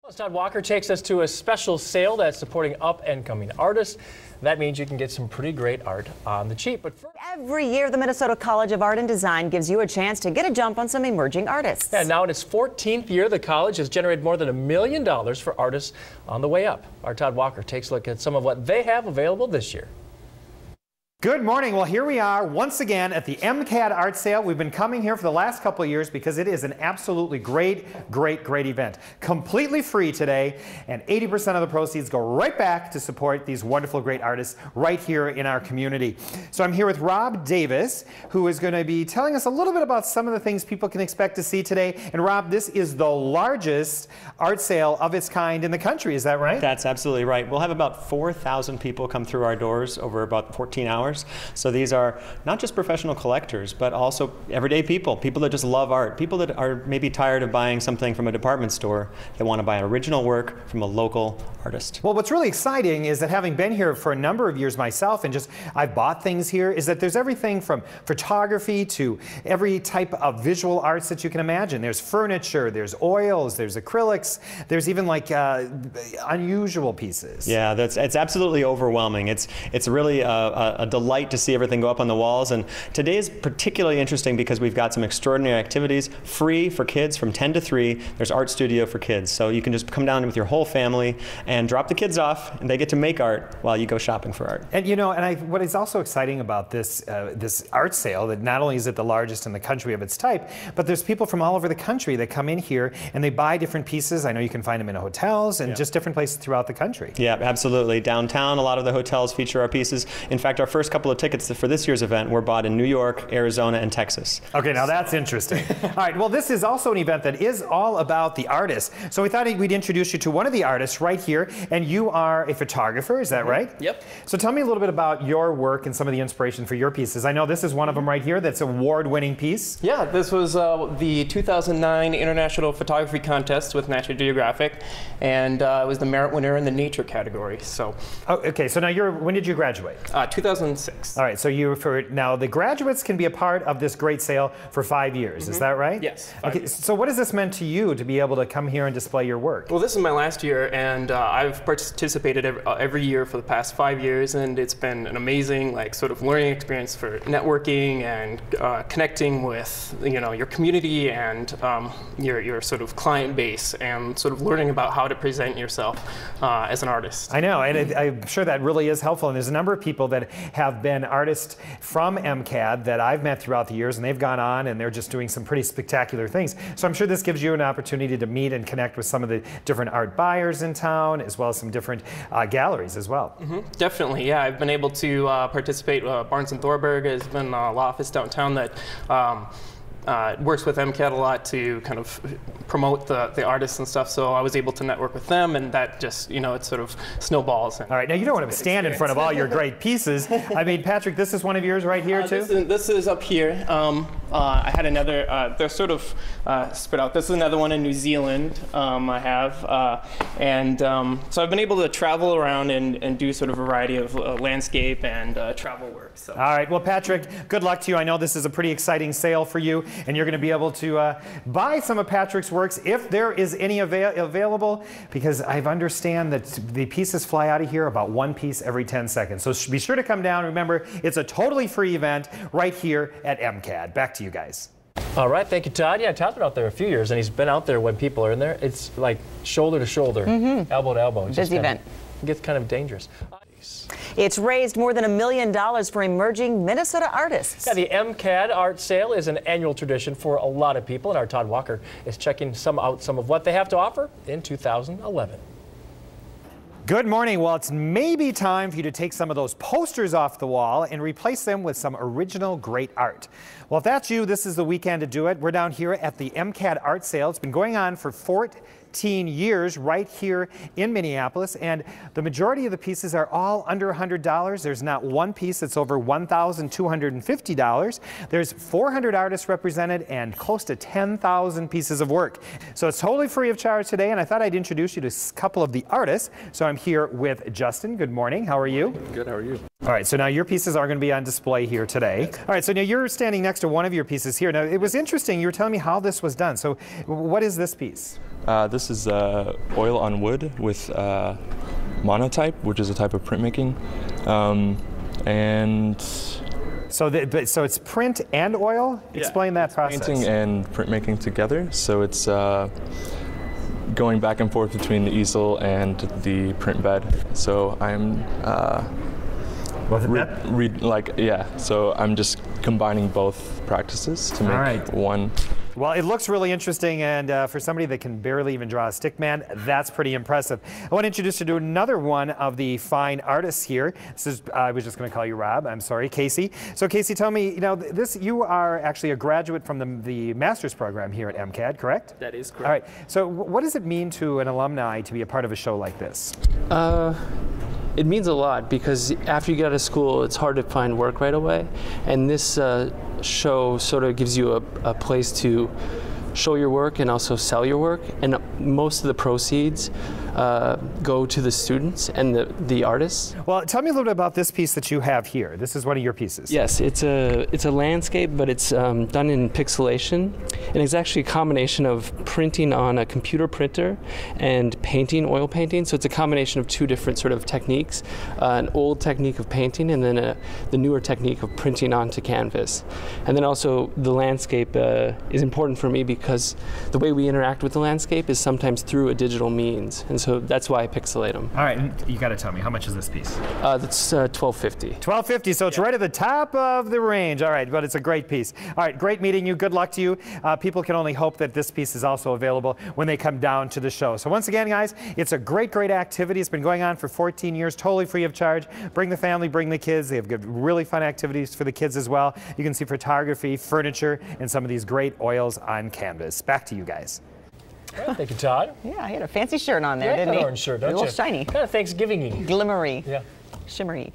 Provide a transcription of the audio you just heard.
Well, Todd Walker takes us to a special sale that's supporting up-and-coming artists. That means you can get some pretty great art on the cheap. But every year, the Minnesota College of Art and Design gives you a chance to get a jump on some emerging artists. Yeah, now in its 14th year, the college has generated more than $1 million for artists on the way up. Our Todd Walker takes a look at some of what they have available this year. Good morning. Well, here we are once again at the MCAD art sale. We've been coming here for the last couple of years because it is an absolutely great event. Completely free today, and 80% of the proceeds go right back to support these wonderful, great artists right here in our community. So I'm here with Rob Davis, who is going to be telling us a little bit about some of the things people can expect to see today. And Rob, this is the largest art sale of its kind in the country. Is that right? That's absolutely right. We'll have about 4,000 people come through our doors over about 14 hours. So these are not just professional collectors, but also everyday people that just love art, people that are maybe tired of buying something from a department store. They want to buy an original work from a local artist. Well, what's really exciting is that, having been here for a number of years myself and just I've bought things here, is that there's everything from photography to every type of visual arts that you can imagine. There's furniture, there's oils, there's acrylics, there's even like unusual pieces. Yeah, it's absolutely overwhelming. It's really a delight to see everything go up on the walls. And today is particularly interesting because we've got some extraordinary activities free for kids from 10 to 3. There's art studio for kids, so you can just come down with your whole family and drop the kids off, and they get to make art while you go shopping for art. And you know, what is also exciting about this this art sale, that not only is it the largest in the country of its type, but there's people from all over the country that come in here and they buy different pieces. I know you can find them in hotels and just different places throughout the country. Yeah, absolutely. Downtown, a lot of the hotels feature our pieces. In fact, our first couple of tickets for this year's event were bought in New York, Arizona, and Texas. Okay, now that's interesting. All right, well, this is also an event that is all about the artists. So we thought we'd introduce you to one of the artists right here, and you are a photographer, is that right? Yep. So tell me a little bit about your work and some of the inspiration for your pieces. I know this is one of them right here that's an award-winning piece. Yeah, this was the 2009 International Photography Contest with National Geographic, and it was the merit winner in the nature category. So. Oh, okay, so now when did you graduate? 2006. All right, so now the graduates can be a part of this great sale for 5 years, is that right? Yes. Okay, so what has this meant to you to be able to come here and display your work? Well, this is my last year, and I've participated every year for the past 5 years, and it's been an amazing sort of learning experience for networking and connecting with your community and your sort of client base, and sort of learning about how to present yourself as an artist. I know, and I'm sure that really is helpful, and there's a number of people that have been artists from MCAD that I've met throughout the years, and they've gone on and they're just doing some pretty spectacular things. So I'm sure this gives you an opportunity to meet and connect with some of the different art buyers in town, as well as some different galleries as well. Definitely, yeah. I've been able to participate. Barnes & Thorburg has been a law office downtown that works with MCAD a lot to kind of promote the artists and stuff, so I was able to network with them, and that just, it sort of snowballs. All right, now you don't want to stand in front of all your great pieces. I mean, Patrick, this is one of yours right here too? This is up here. I had another, they're sort of spread out. This is another one in New Zealand I have, so I've been able to travel around and do sort of a variety of landscape and travel work. So. All right, well, Patrick, good luck to you. I know this is a pretty exciting sale for you, and you're going to be able to buy some of Patrick's works if there is any available, because I understand that the pieces fly out of here about one piece every 10 seconds. So be sure to come down. Remember, it's a totally free event right here at MCAD. Back to you guys. All right, thank you, Todd. Yeah, Todd's been out there a few years, and he's been out there when people are in there. It's like shoulder to shoulder, elbow to elbow. Busy event. It gets kind of dangerous. It's raised more than $1 million for emerging Minnesota artists. Yeah, the MCAD art sale is an annual tradition for a lot of people, and our Todd Walker is checking out some of what they have to offer in 2011. Good morning. Well, it's maybe time for you to take some of those posters off the wall and replace them with some original great art. Well, if that's you, this is the weekend to do it. We're down here at the MCAD art sale. It's been going on for 14 years right here in Minneapolis, and the majority of the pieces are all under $100. There's not one piece that's over $1,250. There's 400 artists represented and close to 10,000 pieces of work. So it's totally free of charge today, and I thought I'd introduce you to a couple of the artists. So I'm here with Justin. Good morning. How are you? Good. How are you? All right, so now your pieces are going to be on display here today. All right, so now you're standing next to one of your pieces here. Now, it was interesting. You were telling me how this was done. So what is this piece? This is oil on wood with monotype, which is a type of printmaking. And So it's print and oil? Explain that process. Painting and printmaking together. So it's going back and forth between the easel and the print bed. So I'm so I'm just combining both practices to make one. Well, it looks really interesting, and for somebody that can barely even draw a stick man, that's pretty impressive. I want to introduce you to another one of the fine artists here. This is, I was just going to call you Rob, I'm sorry, Casey. So Casey, tell me, you are actually a graduate from the master's program here at MCAD, correct? That is correct. All right, so what does it mean to an alumni to be a part of a show like this? It means a lot because after you get out of school, it's hard to find work right away. And this show sort of gives you a place to show your work and also sell your work. And most of the proceeds go to the students and the artists. Well, tell me a little bit about this piece that you have here. This is one of your pieces. Yes, it's a landscape, but it's done in pixelation. And it's actually a combination of printing on a computer printer and painting, oil painting. So it's a combination of two different sort of techniques, an old technique of painting and then the newer technique of printing onto canvas. And then also the landscape is important for me because the way we interact with the landscape is sometimes through a digital means. And so that's why I pixelate them. All right, and you got to tell me, how much is this piece? That's $12.50. $12.50, so it's right at the top of the range. All right, but it's a great piece. All right, great meeting you. Good luck to you. People can only hope that this piece is also available when they come down to the show. So once again, guys, it's a great activity. It's been going on for 14 years, totally free of charge. Bring the family, bring the kids. They have good, really fun activities for the kids as well. You can see photography, furniture, and some of these great oils on canvas. Back to you guys. Well, thank you, Todd. Yeah, he had a fancy shirt on there, Yeah, didn't he? An orange shirt, don't you? A little shiny. Kind of Thanksgiving-y. Glimmery. Yeah. Shimmery.